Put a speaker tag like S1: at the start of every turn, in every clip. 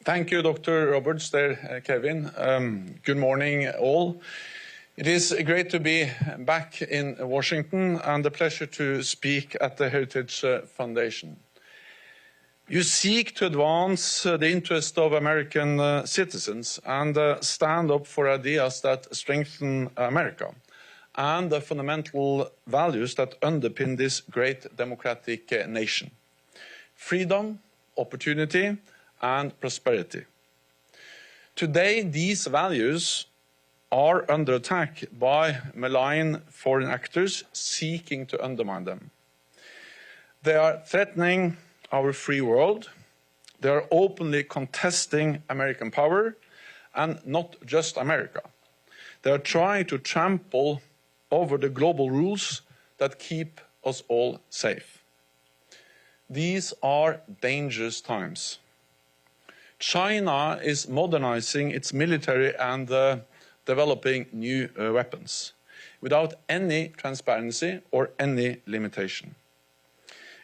S1: Thank you, Dr. Roberts, there, Kevin. Good morning, all. It is great to be back in Washington and a pleasure to speak at the Heritage Foundation. You seek to advance the interest of American citizens and stand up for ideas that strengthen America and the fundamental values that underpin this great democratic nation: freedom, opportunity, and prosperity. Today, these values are under attack by malign foreign actors seeking to undermine them. They are threatening our free world. They are openly contesting American power, and not just America. They are trying to trample over the global rules that keep us all safe. These are dangerous times. China is modernizing its military and developing new weapons without any transparency or any limitation.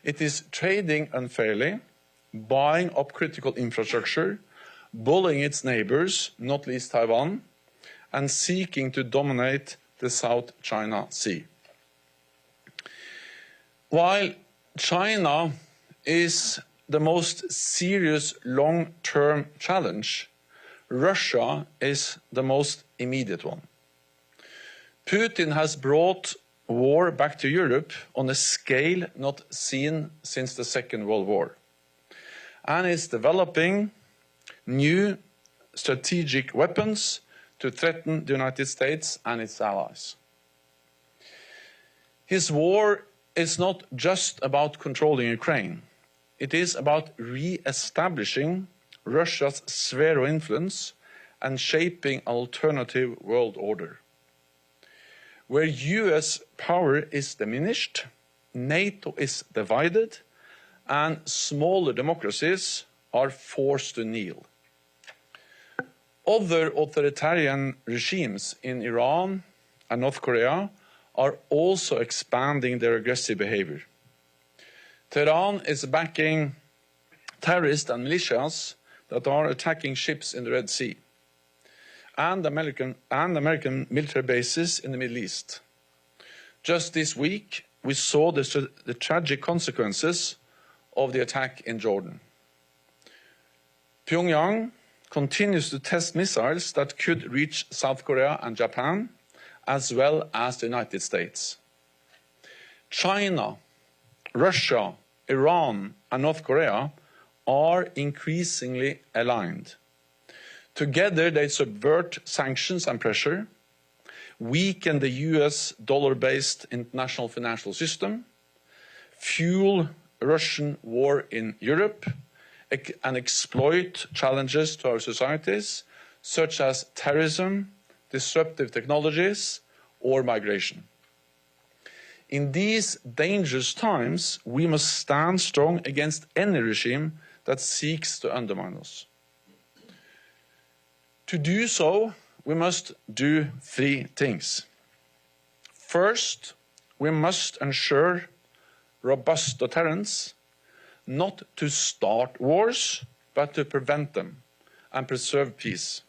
S1: It is trading unfairly, buying up critical infrastructure, bullying its neighbors, not least Taiwan, and seeking to dominate the South China Sea. While China is the most serious long-term challenge, Russia is the most immediate one. Putin has brought war back to Europe on a scale not seen since the Second World War, and is developing new strategic weapons to threaten the United States and its allies. His war is not just about controlling Ukraine. It is about re-establishing Russia's sphere of influence and shaping an alternative world order. Where US power is diminished, NATO is divided, and smaller democracies are forced to kneel. Other authoritarian regimes in Iran and North Korea are also expanding their aggressive behavior. Tehran is backing terrorists and militias that are attacking ships in the Red Sea, and American military bases in the Middle East. Just this week, we saw the tragic consequences of the attack in Jordan. Pyongyang continues to test missiles that could reach South Korea and Japan, as well as the United States. China, Russia, Iran, and North Korea are increasingly aligned. Together, they subvert sanctions and pressure, weaken the US dollar-based international financial system, fuel Russian war in Europe, and exploit challenges to our societies, such as terrorism, disruptive technologies, or migration. In these dangerous times, we must stand strong against any regime that seeks to undermine us. To do so, we must do three things. First, we must ensure robust deterrence, not to start wars, but to prevent them and preserve peace.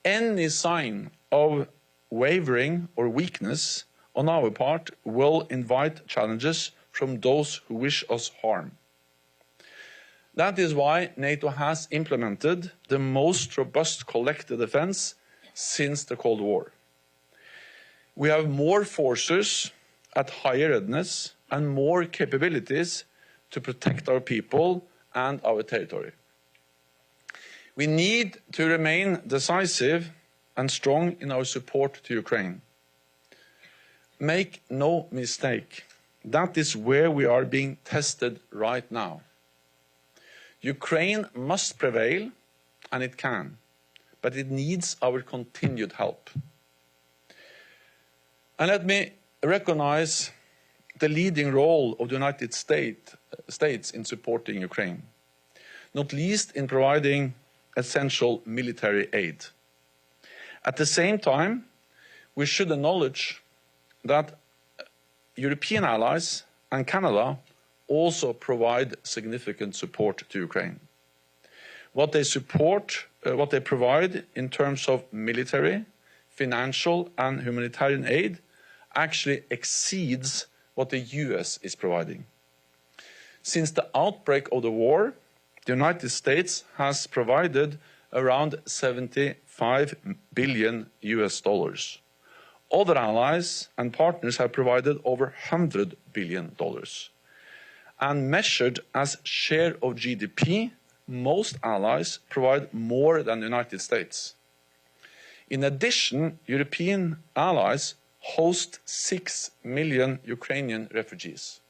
S1: Any sign of wavering or weakness on our part will invite challenges from those who wish us harm. That is why NATO has implemented the most robust collective defense since the Cold War. We have more forces at higher readiness and more capabilities to protect our people and our territory. We need to remain decisive and strong in our support to Ukraine. Make no mistake, that is where we are being tested right now. Ukraine must prevail, and it can, but it needs our continued help. And let me recognize the leading role of the United States in supporting Ukraine, not least in providing essential military aid. At the same time, we should acknowledge that European allies and Canada also provide significant support to Ukraine. what they support, what they provide in terms of military, financial and humanitarian aid actually exceeds what the US is providing. Since the outbreak of the war, the United States has provided around $75 billion US. Other allies and partners have provided over $100 billion. And measured as share of GDP, most allies provide more than the United States. In addition, European allies host 6 million Ukrainian refugees.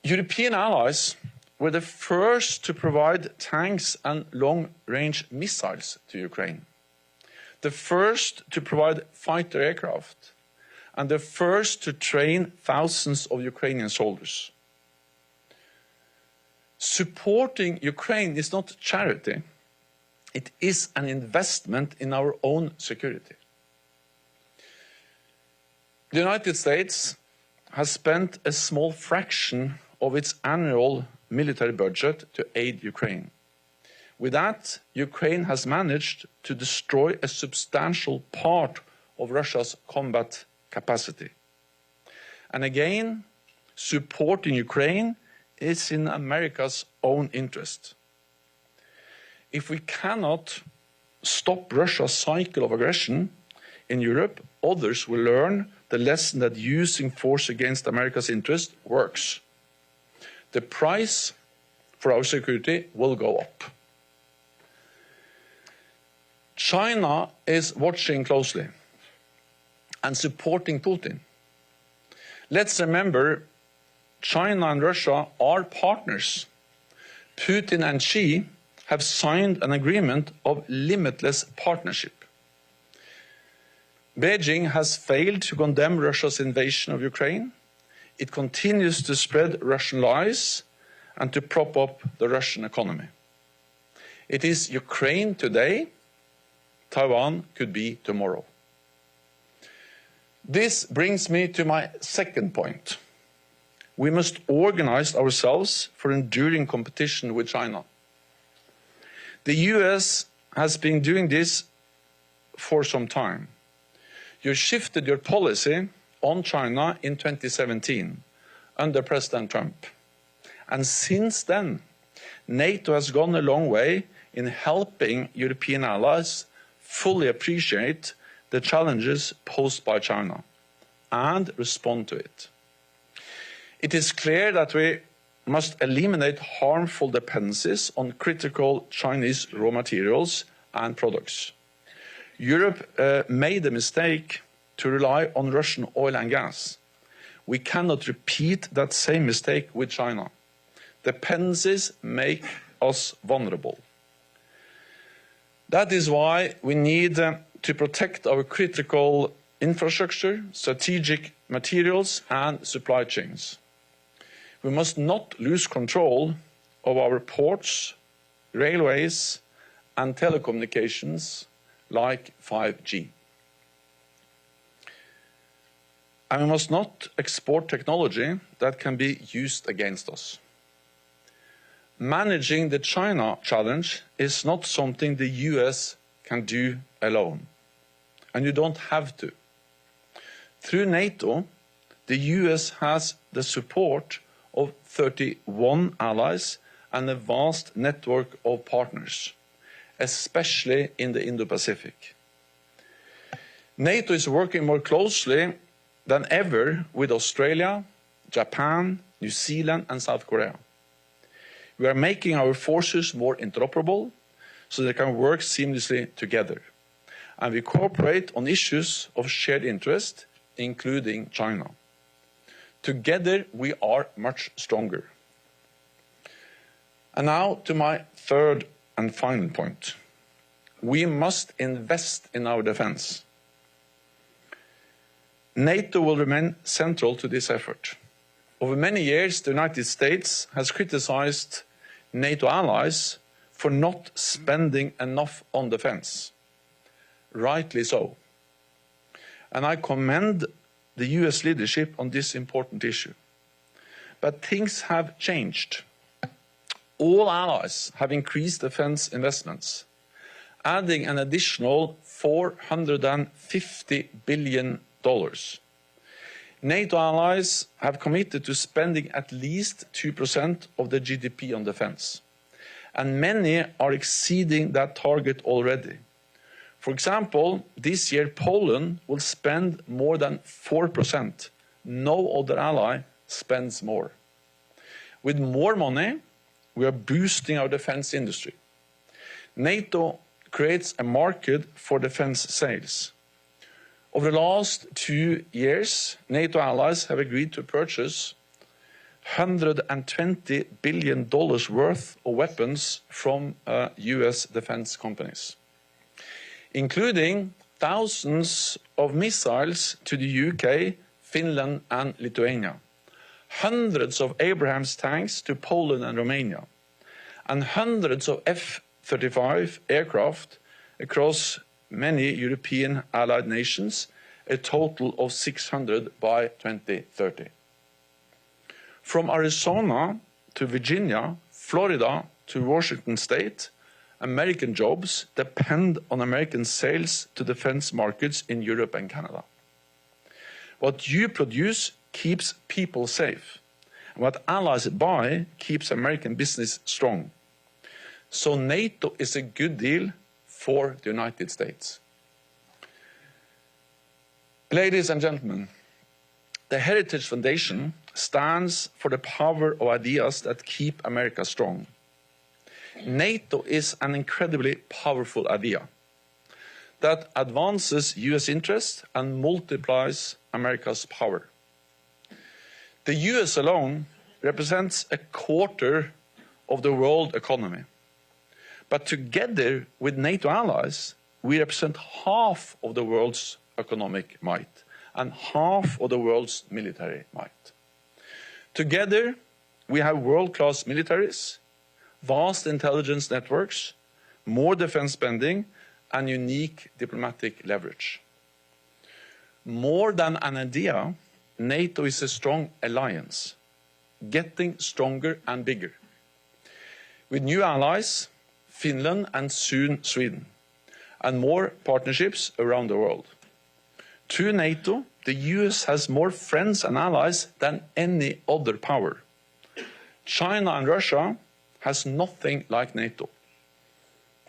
S1: European allies were the first to provide tanks and long-range missiles to Ukraine, the first to provide fighter aircraft, and the first to train thousands of Ukrainian soldiers. Supporting Ukraine is not charity, it is an investment in our own security. The United States has spent a small fraction of its annual military budget to aid Ukraine. With that, Ukraine has managed to destroy a substantial part of Russia's combat capacity. And again, supporting Ukraine is in America's own interest. If we cannot stop Russia's cycle of aggression in Europe, others will learn the lesson that using force against America's interest works. The price for our security will go up. China is watching closely and supporting Putin. Let's remember, China and Russia are partners. Putin and Xi have signed an agreement of limitless partnership. Beijing has failed to condemn Russia's invasion of Ukraine. It continues to spread Russian lies and to prop up the Russian economy. It is Ukraine today, Taiwan could be tomorrow. This brings me to my second point. We must organize ourselves for enduring competition with China. The US has been doing this for some time. You shifted your policy on China in 2017 under President Trump. And since then, NATO has gone a long way in helping European allies fully appreciate the challenges posed by China and respond to it. It is clear that we must eliminate harmful dependencies on critical Chinese raw materials and products. Europe made a mistake to rely on Russian oil and gas. We cannot repeat that same mistake with China. Dependencies make us vulnerable. That is why we need to protect our critical infrastructure, strategic materials and supply chains. We must not lose control of our ports, railways and telecommunications like 5G. And we must not export technology that can be used against us. Managing the China challenge is not something the US can do alone, and you don't have to. Through NATO, the US has the support of 31 allies and a vast network of partners, especially in the Indo-Pacific. NATO is working more closely than ever with Australia, Japan, New Zealand and South Korea. We are making our forces more interoperable so they can work seamlessly together. And we cooperate on issues of shared interest, including China. Together we are much stronger. And now to my third and final point. We must invest in our defense. NATO will remain central to this effort. Over many years, the United States has criticized NATO allies for not spending enough on defense. Rightly so. And I commend the US leadership on this important issue. But things have changed. all allies have increased defense investments, adding an additional $450 billion. NATO allies have committed to spending at least 2% of the GDP on defense, and many are exceeding that target already. For example, this year Poland will spend more than 4%. No other ally spends more. With more money, we are boosting our defense industry. NATO creates a market for defense sales. Over the last 2 years, NATO allies have agreed to purchase $120 billion worth of weapons from US defense companies, including thousands of missiles to the UK, Finland and Lithuania, hundreds of Abrams tanks to Poland and Romania, and hundreds of F-35 aircraft across many European allied nations, a total of 600 by 2030. From Arizona to Virginia, Florida to Washington State, American jobs depend on American sales to defense markets in Europe and Canada. What you produce keeps people safe. What allies buy keeps American business strong. So NATO is a good deal for the United States. Ladies and gentlemen, the Heritage Foundation stands for the power of ideas that keep America strong. NATO is an incredibly powerful idea that advances US interests and multiplies America's power. The US alone represents a quarter of the world economy. But together with NATO allies, we represent half of the world's economic might and half of the world's military might. Together, we have world-class militaries, vast intelligence networks, more defense spending, and unique diplomatic leverage. More than an idea, NATO is a strong alliance, getting stronger and bigger. With new allies, Finland and soon Sweden, and more partnerships around the world. Through NATO, the US has more friends and allies than any other power. China and Russia has nothing like NATO.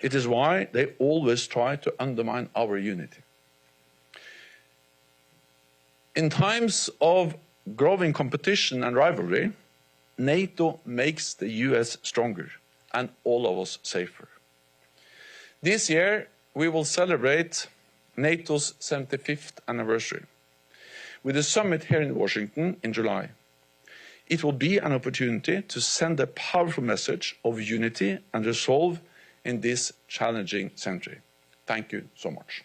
S1: It is why they always try to undermine our unity. In times of growing competition and rivalry, NATO makes the US stronger and all of us safer. This year, we will celebrate NATO's 75th anniversary with a summit here in Washington in July. It will be an opportunity to send a powerful message of unity and resolve in this challenging century. Thank you so much.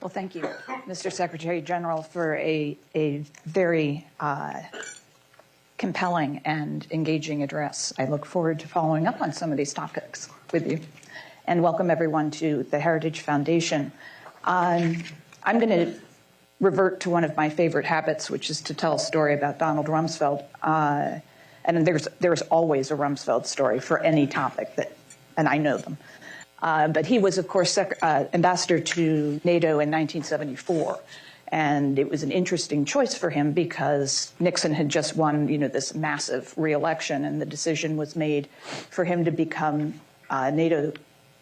S2: Well, thank you, Mr. Secretary General, for a very compelling and engaging address. I look forward to following up on some of these topics with you. And welcome everyone to the Heritage Foundation. I'm going to revert to one of my favorite habits, which is to tell a story about Donald Rumsfeld. And there's always a Rumsfeld story for any topic and I know them. But he was, of course, ambassador to NATO in 1974. And it was an interesting choice for him because Nixon had just won, this massive re-election, and the decision was made for him to become NATO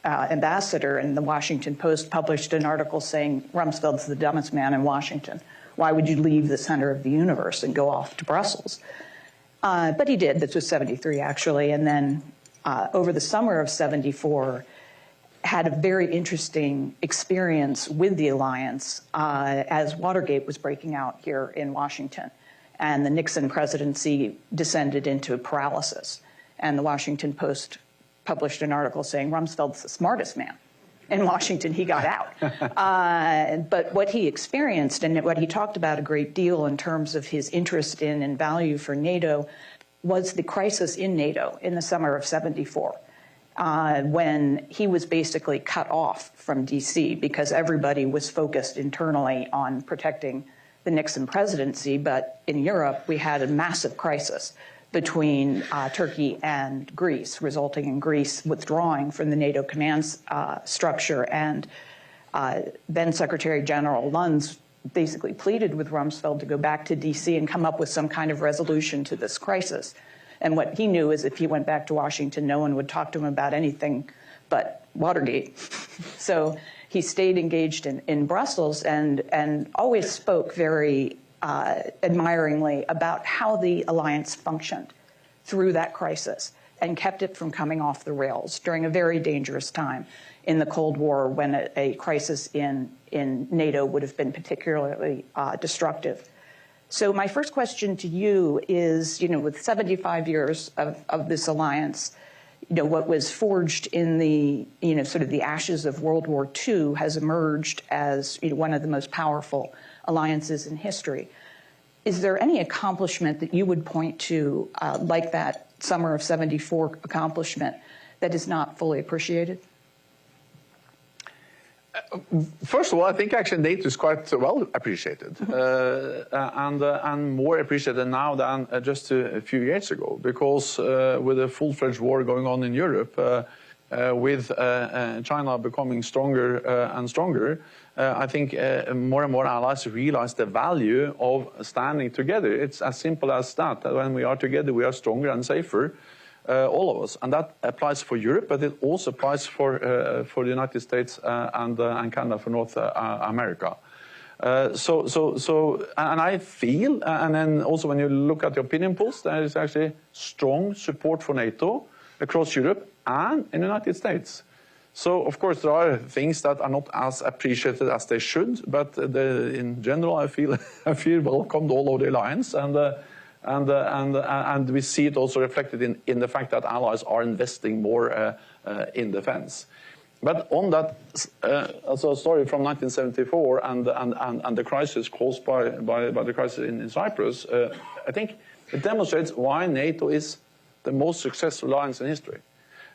S2: ambassador. And the Washington Post published an article saying, Rumsfeld's the dumbest man in Washington. Why would you leave the center of the universe and go off to Brussels? But he did. This was 73, actually. And then over the summer of 74, had a very interesting experience with the alliance as Watergate was breaking out here in Washington. And the Nixon presidency descended into paralysis. And the Washington Post published an article saying Rumsfeld's the smartest man in Washington. He got out. But what he experienced and what he talked about a great deal in terms of his interest in and value for NATO was the crisis in NATO in the summer of '74, when he was basically cut off from DC because everybody was focused internally on protecting the Nixon presidency. But in Europe, we had a massive crisis between Turkey and Greece, resulting in Greece withdrawing from the NATO command structure. And then Secretary General Lunds basically pleaded with Rumsfeld to go back to DC and come up with some kind of resolution to this crisis. And what he knew is if he went back to Washington, no one would talk to him about anything but Watergate. So he stayed engaged in Brussels and always spoke very admiringly about how the alliance functioned through that crisis and kept it from coming off the rails during a very dangerous time in the Cold War, when a crisis in NATO would have been particularly destructive. So my first question to you is, with 75 years of this alliance, what was forged in the, sort of the ashes of World War II has emerged as one of the most powerful alliances in history. Is there any accomplishment that you would point to, like that summer of '74 accomplishment, that is not fully appreciated?
S1: First of all, I think actually NATO is quite well appreciated, and more appreciated now than just a few years ago, because with a full-fledged war going on in Europe, with China becoming stronger and stronger, I think more and more allies realize the value of standing together. It's as simple as that when we are together, we are stronger and safer. All of us, and that applies for Europe, but it also applies for the United States and Canada, for North America. And I feel, and then also when you look at the opinion polls, there is actually strong support for NATO across Europe and in the United States. So of course there are things that are not as appreciated as they should, but in general I feel welcomed all over the alliance, and we see it also reflected in the fact that allies are investing more in defense. But on that story from 1974 and the crisis caused by the crisis in Cyprus, I think it demonstrates why NATO is the most successful alliance in history.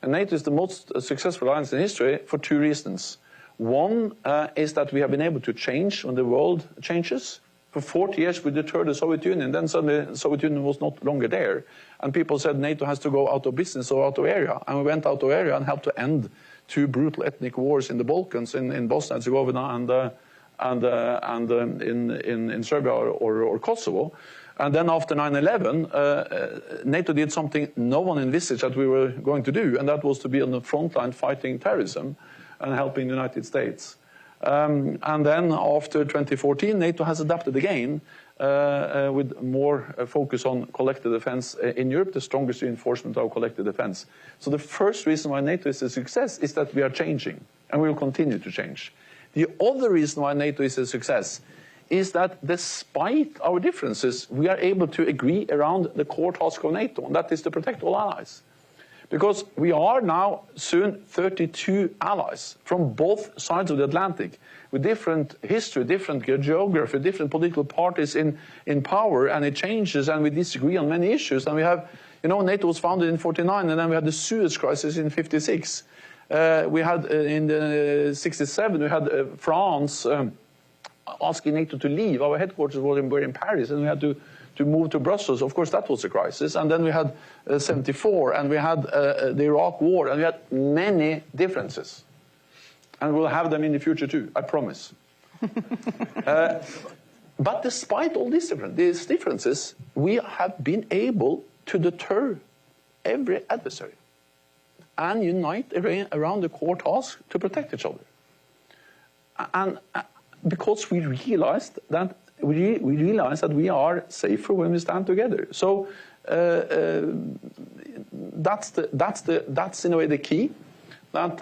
S1: And NATO is the most successful alliance in history for two reasons. One is that we have been able to change when the world changes. For 40 years, we deterred the Soviet Union. Then suddenly, the Soviet Union was not longer there. And people said NATO has to go out of business or out of area. And we went out of area and helped to end two brutal ethnic wars in the Balkans, in Bosnia and Herzegovina and in Serbia or Kosovo. And then after 9/11, NATO did something no one envisaged that we were going to do, and that was to be on the front line fighting terrorism and helping the United States. And then after 2014, NATO has adapted again with more focus on collective defense in Europe, the strongest reinforcement of collective defense. So the first reason why NATO is a success is that we are changing, and we will continue to change. The other reason why NATO is a success is that despite our differences, we are able to agree around the core task of NATO, and that is to protect all allies. Because we are now soon 32 allies from both sides of the Atlantic, with different history, different geography, different political parties in power, and it changes, and we disagree on many issues. And we have, NATO was founded in '49, and then we had the Suez Crisis in '56. We had in '67, we had France asking NATO to leave. Our headquarters were in Paris, and we had to move to Brussels. Of course, that was a crisis. And then we had '74, and we had the Iraq War, and we had many differences. And we'll have them in the future too, I promise. But despite all these differences, we have been able to deter every adversary and unite around the core task to protect each other. And because we realized that we are safer when we stand together. So that's in a way the key. That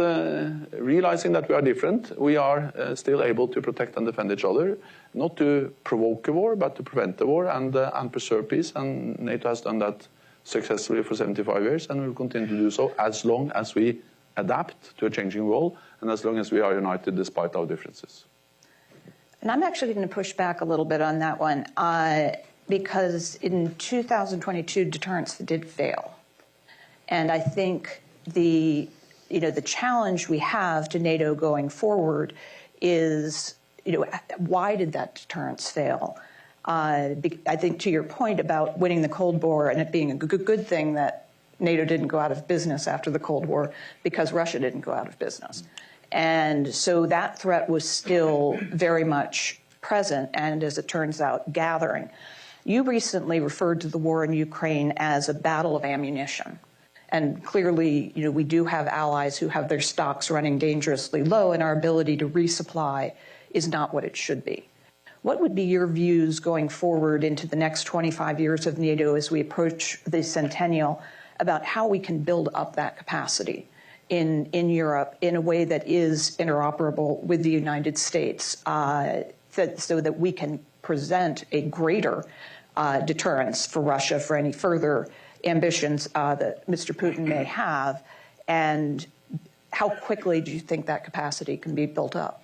S1: realizing that we are different, we are still able to protect and defend each other, not to provoke a war, but to prevent a war and preserve peace. And NATO has done that successfully for 75 years, and will continue to do so as long as we adapt to a changing world, and as long as we are united despite our differences.
S2: And I'm actually going to push back a little bit on that one. because in 2022, deterrence did fail. And I think the challenge we have to NATO going forward is, why did that deterrence fail? I think to your point about winning the Cold War and it being a good thing that NATO didn't go out of business after the Cold War because Russia didn't go out of business. And so that threat was still very much present and, as it turns out, gathering. You recently referred to the war in Ukraine as a battle of ammunition. And clearly, we do have allies who have their stocks running dangerously low, and our ability to resupply is not what it should be. What would be your views going forward into the next 25 years of NATO as we approach the centennial about how we can build up that capacity in Europe in a way that is interoperable with the United States, so that we can present a greater deterrence for Russia for any further ambitions that Mr. Putin may have, and how quickly do you think that capacity can be built up?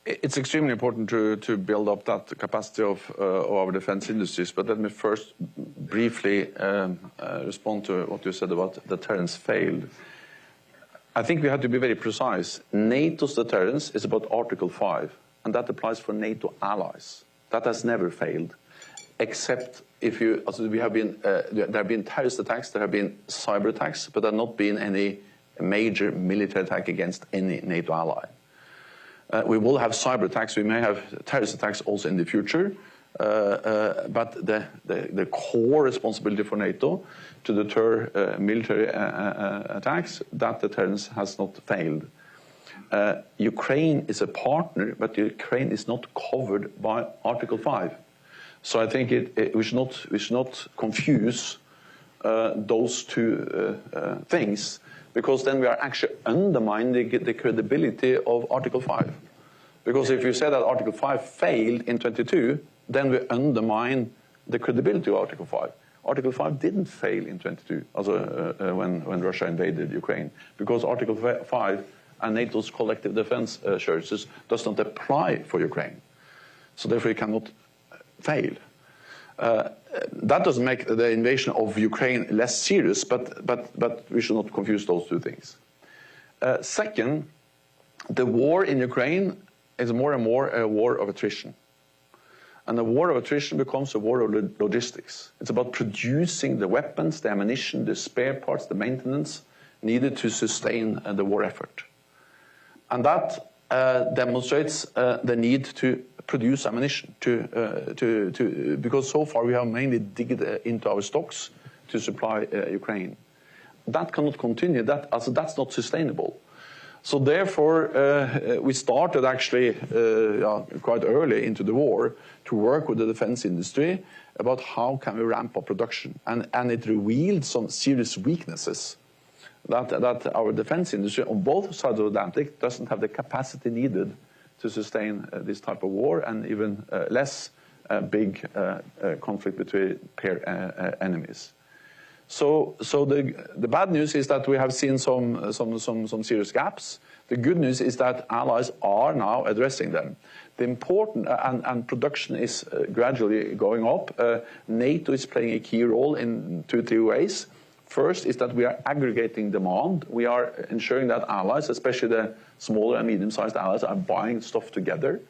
S1: It's extremely important to build up that capacity of our defense industries, but let me first briefly respond to what you said about deterrence failed. I think we have to be very precise. NATO's deterrence is about Article 5, and that applies for NATO allies. That has never failed, except if you, there have been terrorist attacks, there have been cyber attacks, but there have not been any major military attack against any NATO ally. We will have cyber attacks, we may have terrorist attacks also in the future, but the core responsibility for NATO to deter military attacks, that deterrence has not failed. Ukraine is a partner, but Ukraine is not covered by Article 5. So I think we should not confuse those two things, because then we are actually undermining the credibility of Article 5. Because if you say that Article 5 failed in 22, then we undermine the credibility of Article 5. Article 5 didn't fail in 22, when Russia invaded Ukraine, because Article 5 and NATO's collective defense assurances does not apply for Ukraine. So therefore it cannot fail. That doesn't make the invasion of Ukraine less serious, but we should not confuse those two things. Second, the war in Ukraine is more and more a war of attrition. And the war of attrition becomes a war of logistics. It's about producing the weapons, the ammunition, the spare parts, the maintenance needed to sustain the war effort. And that demonstrates the need to produce ammunition, because so far we have mainly digged into our stocks to supply Ukraine. That cannot continue. That's not sustainable. So therefore, we started actually quite early into the war to work with the defense industry about how can we ramp up production. And it revealed some serious weaknesses that our defense industry on both sides of the Atlantic doesn't have the capacity needed to sustain this type of war, and even less big conflict between pair enemies. So the bad news is that we have seen some serious gaps. The good news is that allies are now addressing them. The important and production is gradually going up. NATO is playing a key role in 2-3 ways. First is that we are aggregating demand. We are ensuring that allies, especially the smaller and medium-sized allies, are buying stuff together.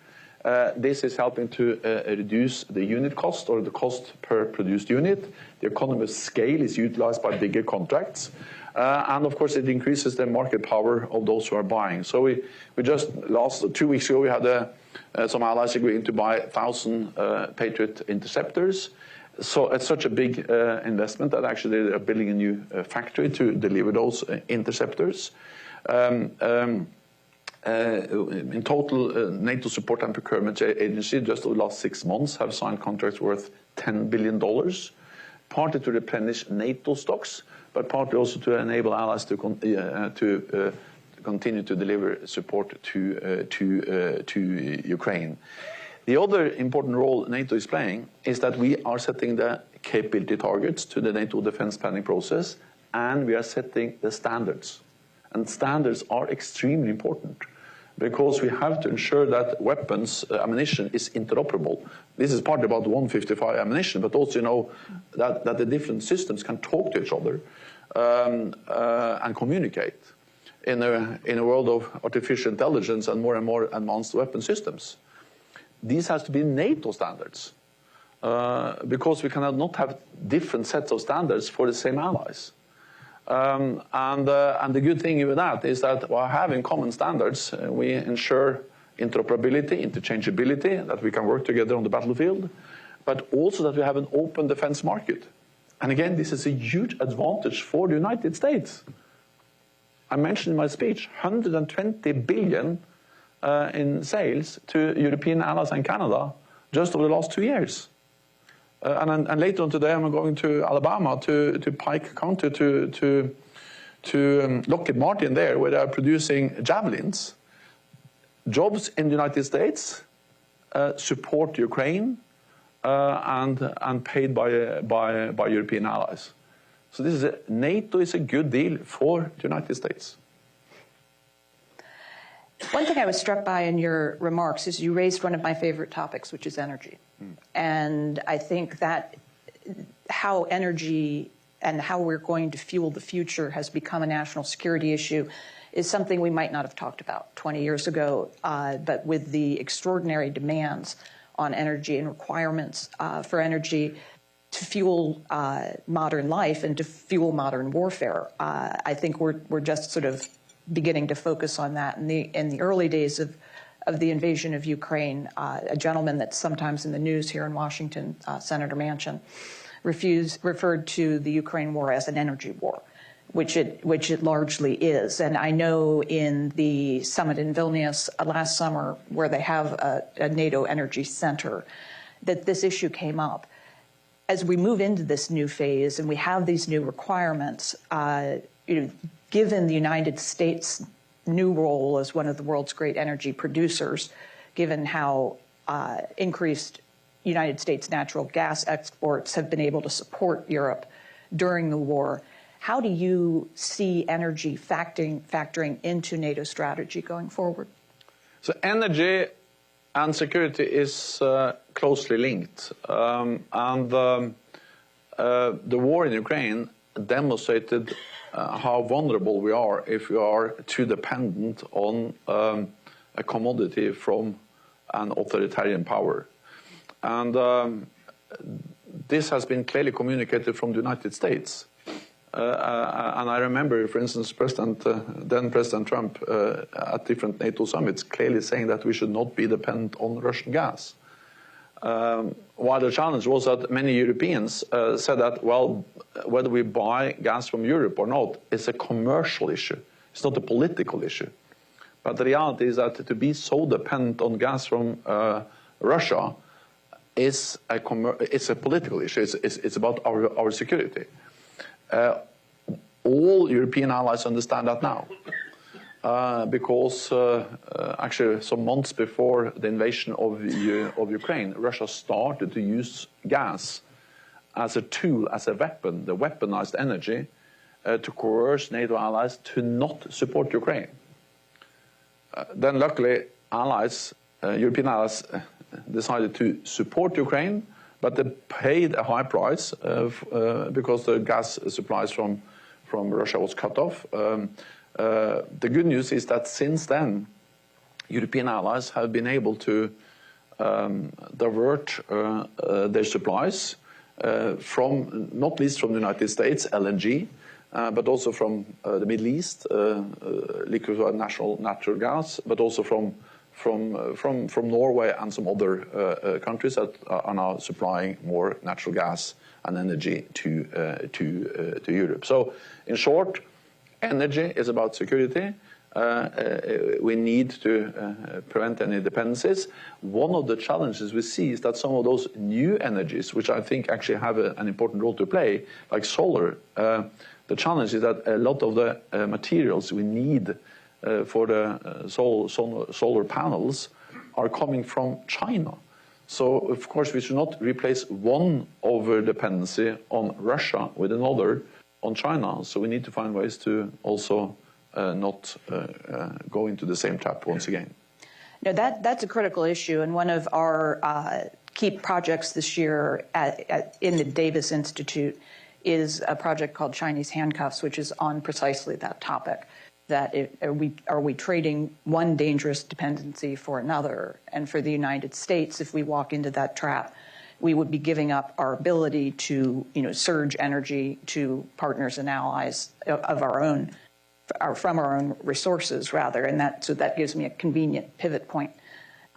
S1: This is helping to reduce the unit cost, or the cost per produced unit. The economy of scale is utilized by bigger contracts. And of course, it increases the market power of those who are buying. So we just 2 weeks ago, we had some allies agreeing to buy 1,000 Patriot interceptors. So it's such a big investment that actually they are building a new factory to deliver those interceptors. In total, NATO Support and Procurement Agency, just over the last 6 months, have signed contracts worth $10 billion, partly to replenish NATO stocks, but partly also to enable allies to continue to deliver support to Ukraine. The other important role NATO is playing is that we are setting the capability targets to the NATO defense planning process, and we are setting the standards. And standards are extremely important. because we have to ensure that weapons, ammunition is interoperable. This is partly about 155 ammunition, but also, you know, that the different systems can talk to each other and communicate in a world of artificial intelligence and more advanced weapon systems. These has to be NATO standards because we cannot not have different sets of standards for the same allies. And the good thing with that is that while having common standards, we ensure interoperability, interchangeability, that we can work together on the battlefield, but also that we have an open defense market. And again, this is a huge advantage for the United States. I mentioned in my speech 120 billion in sales to European allies and Canada just over the last 2 years. And later on today, I'm going to Alabama to Pike County to Lockheed Martin there, where they are producing javelins. Jobs in the United States, support Ukraine, and paid by European allies. So NATO is a good deal for the United States.
S2: One thing I was struck by in your remarks is you raised one of my favorite topics, which is energy. And I think that how energy and how we're going to fuel the future has become a national security issue is something we might not have talked about 20 years ago, but with the extraordinary demands on energy and requirements for energy to fuel modern life and to fuel modern warfare, I think we're just sort of beginning to focus on that. In the early days of the invasion of Ukraine, a gentleman that's sometimes in the news here in Washington, Senator Manchin, referred to the Ukraine war as an energy war, which it largely is. And I know in the summit in Vilnius last summer, where they have a NATO energy center, that this issue came up. As we move into this new phase and we have these new requirements, given the United States' new role as one of the world's great energy producers, given how increased United States natural gas exports have been able to support Europe during the war, how do you see energy factoring into NATO strategy going forward?
S1: So energy and security is closely linked. The war in Ukraine demonstrated how vulnerable we are if we are too dependent on a commodity from an authoritarian power. And this has been clearly communicated from the United States. And I remember, for instance, then President Trump at different NATO summits clearly saying that we should not be dependent on Russian gas. While the challenge was that many Europeans said that, well, whether we buy gas from Europe or not is a commercial issue. It's not a political issue. But the reality is that to be so dependent on gas from Russia is it's a political issue. It's about our security. All European allies understand that now. Because actually some months before the invasion of Ukraine, Russia started to use gas as a tool, as a weapon, the weaponized energy, to coerce NATO allies to not support Ukraine. Then luckily European allies decided to support Ukraine, but they paid a high price because the gas supplies from Russia was cut off. The good news is that since then, European allies have been able to divert their supplies from, not least from the United States, LNG, but also from the Middle East, liquefied natural gas, but also from Norway and some other countries that are now supplying more natural gas and energy to Europe. So, in short, energy is about security. We need to prevent any dependencies. One of the challenges we see is that some of those new energies, which I think actually have an important role to play, like solar, the challenge is that a lot of the materials we need for the solar panels are coming from China. So, of course, we should not replace one over-dependency on Russia with another on China. So we need to find ways to also not go into the same trap once again.
S2: No, that's a critical issue, and one of our key projects this year in the Davis Institute is a project called Chinese Handcuffs, which is on precisely that topic. That are we trading one dangerous dependency for another? And for the United States, if we walk into that trap, we would be giving up our ability to, surge energy to partners and allies of our own, from our own resources, rather. And so that gives me a convenient pivot point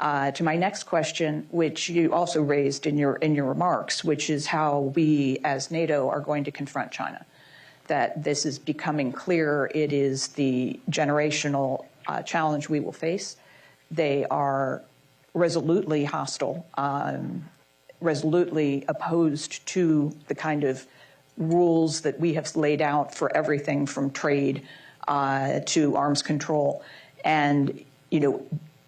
S2: to my next question, which you also raised in your remarks, which is how we, as NATO, are going to confront China. That this is becoming clear. It is the generational challenge we will face. They are resolutely hostile, resolutely opposed to the kind of rules that we have laid out for everything from trade to arms control, and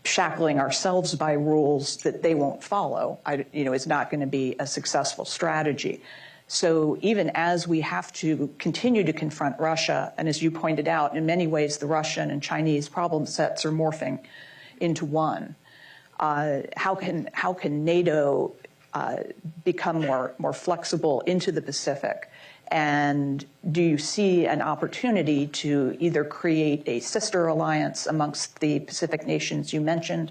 S2: shackling ourselves by rules that they won't follow. Is not going to be a successful strategy. So even as we have to continue to confront Russia, and as you pointed out, in many ways the Russian and Chinese problem sets are morphing into one, how can NATO become more flexible into the Pacific? And do you see an opportunity to either create a sister alliance amongst the Pacific nations you mentioned,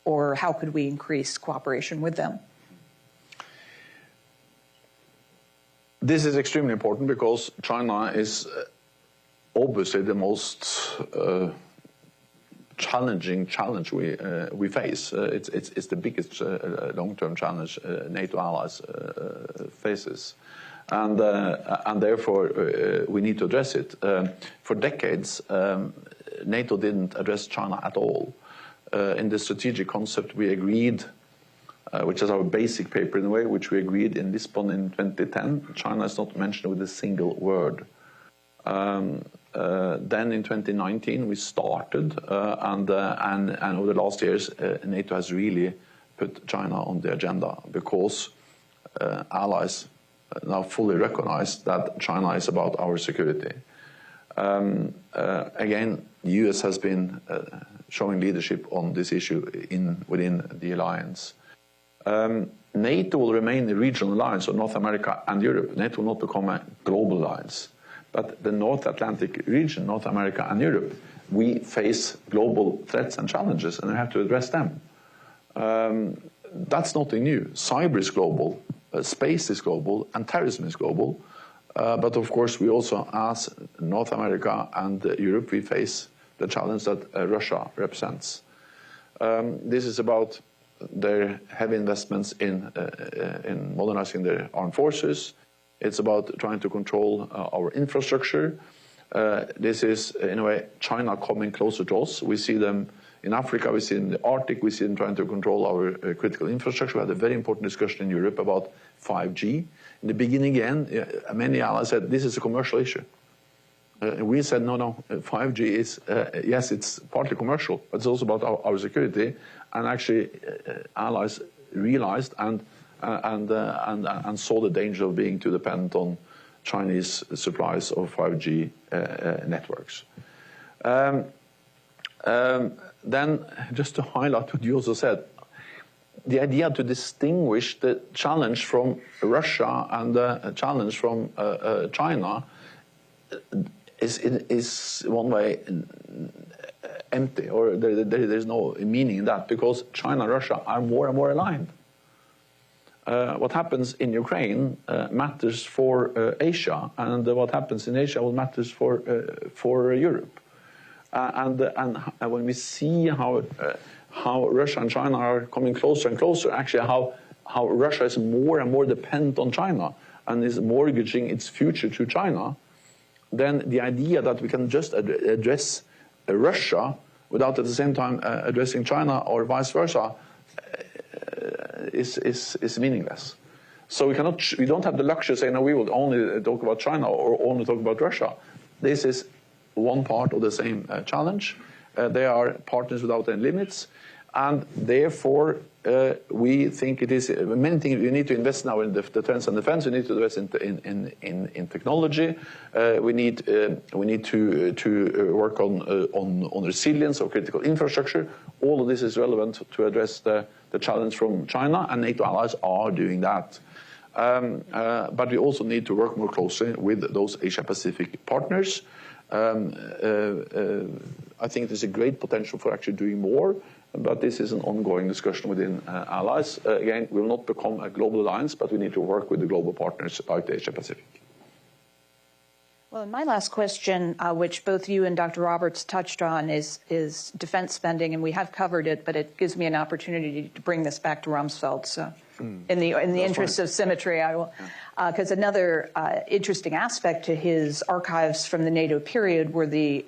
S2: or how could we increase cooperation with them?
S1: This is extremely important because China is obviously the most challenge we face. It's the biggest long-term challenge NATO allies faces, and therefore we need to address it. For decades, NATO didn't address China at all. In the strategic concept, we agreed. Which is our basic paper in a way, which we agreed in Lisbon in 2010. China is not mentioned with a single word. Then in 2019 we started, and over the last years NATO has really put China on the agenda because allies now fully recognize that China is about our security. Again, the US has been showing leadership on this issue within the alliance. NATO will remain a regional alliance of North America and Europe. NATO will not become a global alliance. But the North Atlantic region, North America and Europe, we face global threats and challenges, and we have to address them. That's nothing new. Cyber is global, space is global, and terrorism is global. But of course, we also, as North America and Europe, we face the challenge that Russia represents. This is about their heavy investments in modernizing their armed forces. It's about trying to control our infrastructure. This is, in a way, China coming closer to us. We see them in Africa, we see in the Arctic, we see them trying to control our critical infrastructure. We had a very important discussion in Europe about 5G. In the beginning, again, many allies said this is a commercial issue. We said, no, 5G is, yes, it's partly commercial, but it's also about our security. And actually, allies realized and saw the danger of being too dependent on Chinese supplies of 5G networks. Then, just to highlight what you also said, the idea to distinguish the challenge from Russia and the challenge from China is one way empty, or there's no meaning in that, because China and Russia are more and more aligned. What happens in Ukraine matters for Asia, and what happens in Asia will matters for Europe. And when we see how Russia and China are coming closer and closer, actually how Russia is more and more dependent on China and is mortgaging its future to China, then the idea that we can just address Russia without at the same time addressing China or vice versa is meaningless. So we don't have the luxury of saying, no, we will only talk about China or only talk about Russia. This is one part of the same challenge. They are partners without any limits. And therefore, we think it is many things we need to invest now in the defense and defense. We need to invest in technology. We need to work on resilience of critical infrastructure. All of this is relevant to address the challenge from China, and NATO allies are doing that. But we also need to work more closely with those Asia-Pacific partners. I think there's a great potential for actually doing more, but this is an ongoing discussion within allies. Again, we will not become a global alliance, but we need to work with the global partners like the Asia-Pacific.
S2: Well, my last question, which both you and Dr. Roberts touched on, is defense spending, and we have covered it, but it gives me an opportunity to bring this back to Rumsfeld. So, in the interest of symmetry, I will, because another interesting aspect to his archives from the NATO period were the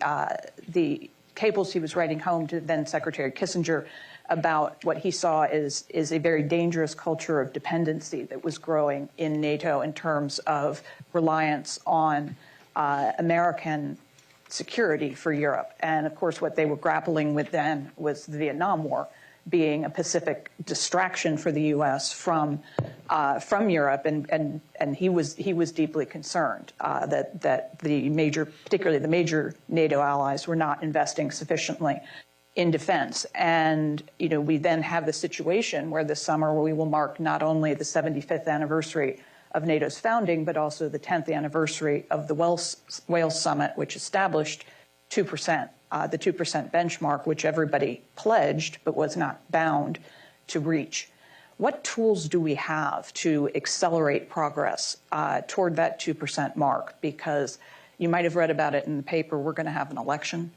S2: cables he was writing home to then Secretary Kissinger about what he saw is a very dangerous culture of dependency that was growing in NATO in terms of reliance on American security for Europe. And of course, what they were grappling with then was the Vietnam War being a Pacific distraction for the U.S. from Europe, and he was deeply concerned that particularly the major NATO allies were not investing sufficiently in defense. And we then have the situation where this summer we will mark not only the 75th anniversary of NATO's founding, but also the 10th anniversary of the Wales Summit, which established 2%, the 2% benchmark, which everybody pledged but was not bound to reach. What tools do we have to accelerate progress toward that 2% mark? Because you might have read about it in the paper, we're going to have an election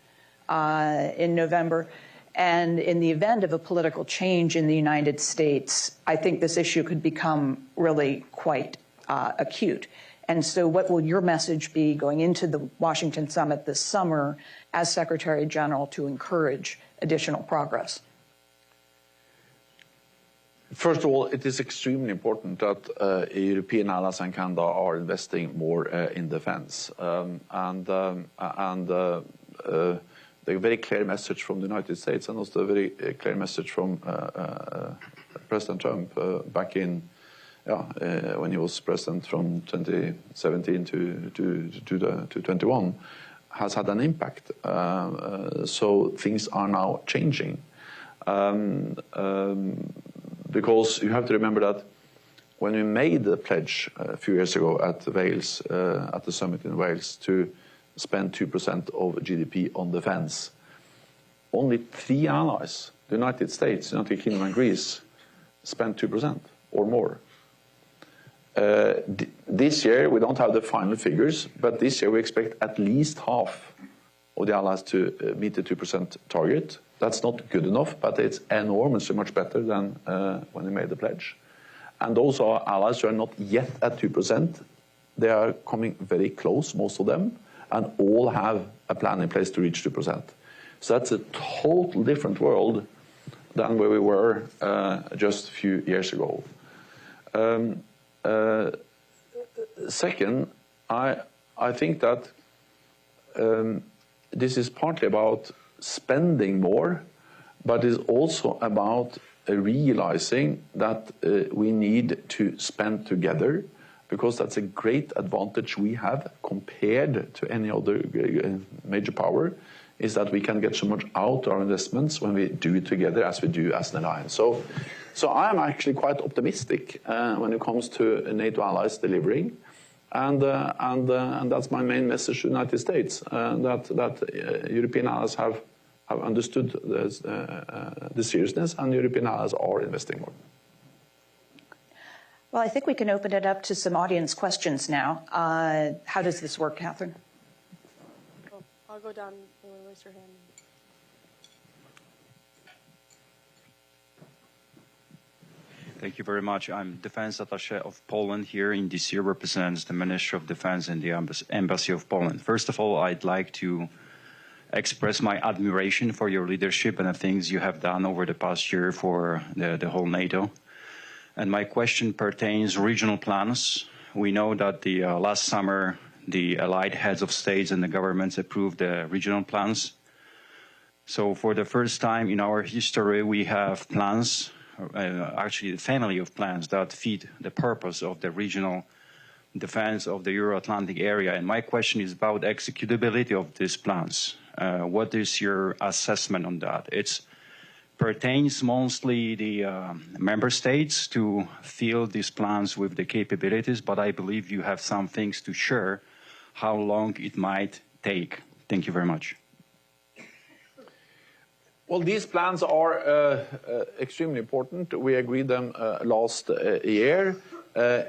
S2: in November. And in the event of a political change in the United States, I think this issue could become really quite acute. And so what will your message be going into the Washington summit this summer as Secretary General to encourage additional progress?
S1: First of all, it is extremely important that European allies and Canada are investing more in defense. The very clear message from the United States, and also a very clear message from President Trump back in when he was president from 2017 to 21, has had an impact. So things are now changing. Because you have to remember that when we made the pledge a few years ago at Wales, at the summit in Wales, to spend 2% of GDP on defense, only 3 allies, the United States, United Kingdom and Greece, spent 2% or more. This year, we don't have the final figures, but this year we expect at least half of the allies to meet the 2% target. That's not good enough, but it's enormously much better than when we made the pledge. And those are allies who are not yet at 2%. They are coming very close, most of them, and all have a plan in place to reach 2%. So that's a total different world than where we were just a few years ago. Second, I think that this is partly about spending more, but it's also about realizing that we need to spend together, because that's a great advantage we have compared to any other major power, is that we can get so much out of our investments when we do it together as we do as an alliance. So I'm actually quite optimistic when it comes to NATO allies delivering, and that's my main message to the United States, that European allies have understood the seriousness, and European allies are investing more.
S2: Well, I think we can open it up to some audience questions now. How does this work, Catherine?
S3: I'll go down. You want to raise your hand?
S4: Thank you very much. I'm Defense Attaché of Poland here in DC, represents the Ministry of Defense in the Embassy of Poland. First of all, I'd like to express my admiration for your leadership and the things you have done over the past year for the whole NATO. And my question pertains regional plans. We know that the last summer, the allied heads of states and the governments approved the regional plans. So for the first time in our history, we have plans, actually a family of plans that fit the purpose of the regional defense of the Euro-Atlantic area. And my question is about executability of these plans. What is your assessment on that? It pertains mostly the member states to fill these plans with the capabilities, but I believe you have some things to share how long it might take. Thank you very much.
S1: Well, these plans are extremely important. We agreed them last year.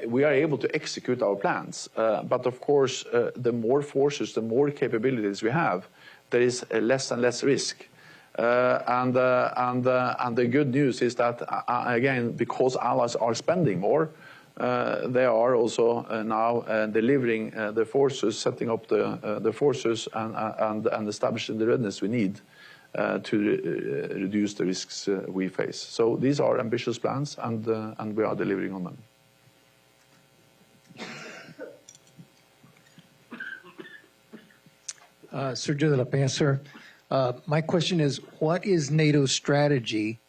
S1: We are able to execute our plans. But of course, the more forces, the more capabilities we have, there is less and less risk. And the good news is that, again, because allies are spending more, they are also now delivering the forces, setting up the forces and establishing the readiness we need to reduce the risks we face. So these are ambitious plans, and we are delivering on them.
S5: Sergio de la Peña, my question is, what is NATO's strategy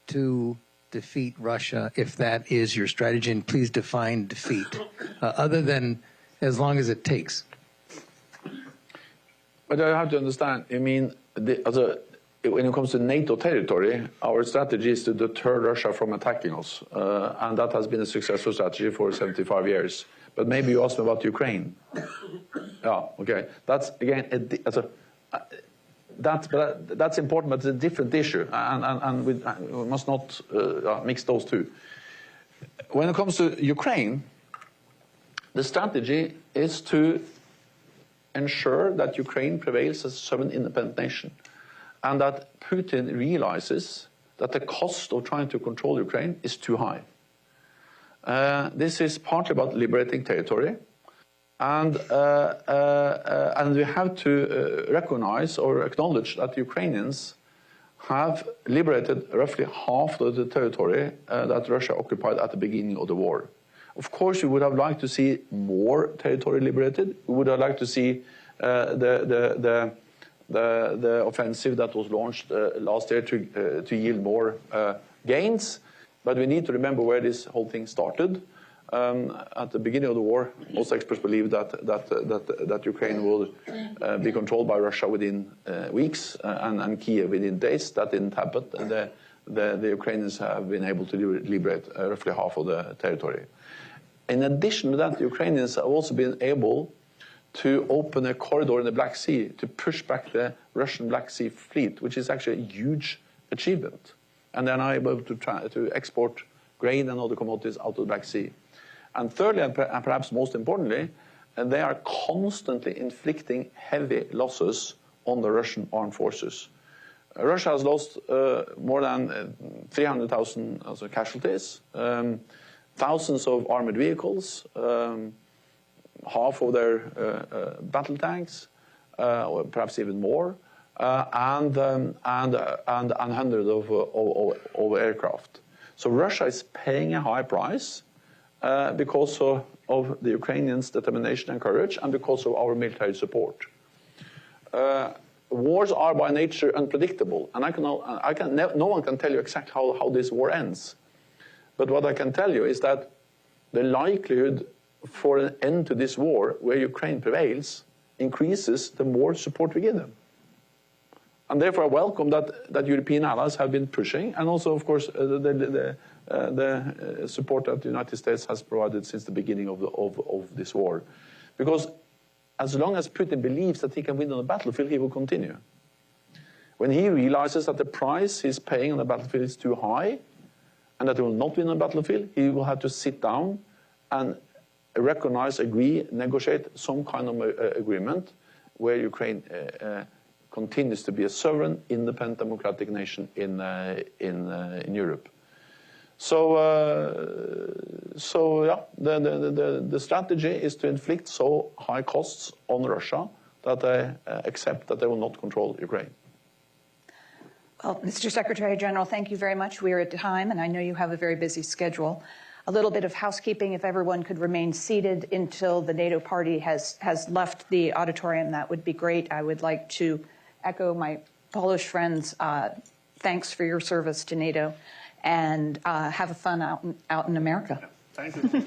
S5: to defeat Russia, if that is your strategy? And please define defeat, other than as long as it takes.
S1: But I have to understand, you mean, when it comes to NATO territory, our strategy is to deter Russia from attacking us. And that has been a successful strategy for 75 years. But maybe you asked me about Ukraine. Yeah, okay. That's, again, that's important, but it's a different issue. And we must not mix those two. When it comes to Ukraine, the strategy is to ensure that Ukraine prevails as a sovereign independent nation, and that Putin realizes that the cost of trying to control Ukraine is too high. This is partly about liberating territory, and we have to recognize or acknowledge that Ukrainians have liberated roughly half of the territory that Russia occupied at the beginning of the war. Of course, we would have liked to see more territory liberated. We would have liked to see the offensive that was launched last year to yield more gains. But we need to remember where this whole thing started. At the beginning of the war, most experts believed that Ukraine will be controlled by Russia within weeks and Kiev within days. That didn't happen. And the Ukrainians have been able to liberate roughly half of the territory. In addition to that, the Ukrainians have also been able to open a corridor in the Black Sea to push back the Russian Black Sea fleet, which is actually a huge achievement. And they're now able to try to export grain and other commodities out of the Black Sea. And thirdly, and perhaps most importantly, they are constantly inflicting heavy losses on the Russian armed forces. Russia has lost more than 300,000 casualties, thousands of armored vehicles, half of their battle tanks, or perhaps even more, and hundreds of aircraft. So Russia is paying a high price because of the Ukrainians' determination and courage, and because of our military support. Wars are by nature unpredictable, and no one can tell you exactly how this war ends. But what I can tell you is that the likelihood for an end to this war, where Ukraine prevails, increases the more support we give them. And therefore I welcome that European allies have been pushing, and also, of course, the support that the United States has provided since the beginning of this war. Because as long as Putin believes that he can win on the battlefield, he will continue. When he realizes that the price he's paying on the battlefield is too high, and that he will not win on the battlefield, he will have to sit down and recognize, agree, negotiate some kind of agreement where Ukraine continues to be a sovereign, independent, democratic nation in Europe. So yeah, the strategy is to inflict so high costs on Russia that they accept that they will not control Ukraine.
S2: Well, Mr. Secretary General, thank you very much. We are at time, and I know you have a very busy schedule. A little bit of housekeeping, if everyone could remain seated until the NATO party has left the auditorium, that would be great. I would like to echo my Polish friends, thanks for your service to NATO, and have fun out in America.
S1: Thank you.